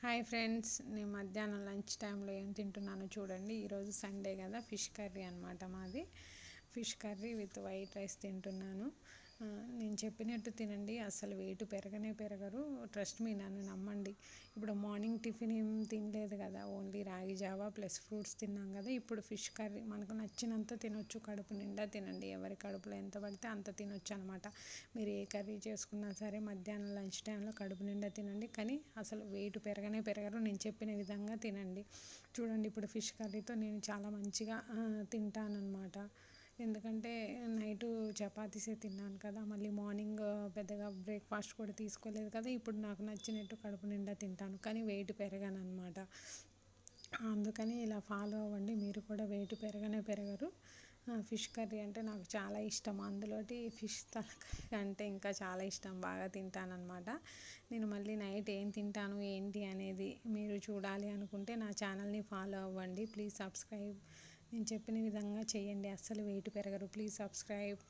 Hi friends, నేను మధ్యాహ్నం lunch టైంలో ఏం తింటున్నానో చూడండి. ఈరోజు సండే కదా, ఫిష్ కర్రీ అనమాట మాది. Fish curry with white rice తింటున్నాను. నేను చెప్పినట్టు తినండి, అసలు వెయిట్ పెరగనే పెరగరు. ట్రస్ట్ మీ, నన్ను నమ్మండి. ఇప్పుడు మార్నింగ్ టిఫిన్ ఏం తినలేదు కదా, ఓన్లీ రాగి జావా ప్లస్ ఫ్రూట్స్ తిన్నాం కదా. ఇప్పుడు ఫిష్ కర్రీ మనకు నచ్చినంత తినొచ్చు, కడుపు నిండా తినండి. ఎవరి కడుపులో ఎంత పడితే అంత తినొచ్చు అనమాట. మీరు ఏ కర్రీ చేసుకున్నా సరే మధ్యాహ్నం లంచ్ టైంలో కడుపు నిండా తినండి, కానీ అసలు వెయిట్ పెరగనే పెరగరు. నేను చెప్పిన విధంగా తినండి. చూడండి, ఇప్పుడు ఫిష్ కర్రీతో నేను చాలా మంచిగా తింటానన్నమాట. ఎందుకంటే నైటు చపాతీసే తిన్నాను కదా, మళ్ళీ మార్నింగ్ పెద్దగా బ్రేక్ఫాస్ట్ కూడా తీసుకోలేదు కదా. ఇప్పుడు నాకు నచ్చినట్టు కడుపు నిండా తింటాను, కానీ వెయిట్ పెరగాను అనమాట. అందుకని ఇలా ఫాలో అవ్వండి, మీరు కూడా వెయిట్ పెరగనే పెరగరు. ఫిష్ కర్రీ అంటే నాకు చాలా ఇష్టం, అందులోటి ఫిష్ తలకాయ అంటే ఇంకా చాలా ఇష్టం, బాగా తింటానన్నమాట. నేను మళ్ళీ నైట్ ఏం తింటాను ఏంటి అనేది మీరు చూడాలి అనుకుంటే నా ఛానల్ని ఫాలో అవ్వండి. Please subscribe. నేను చెప్పిన విధంగా చేయండి, అస్సలు వెయిట్ పెరగరు. Please subscribe.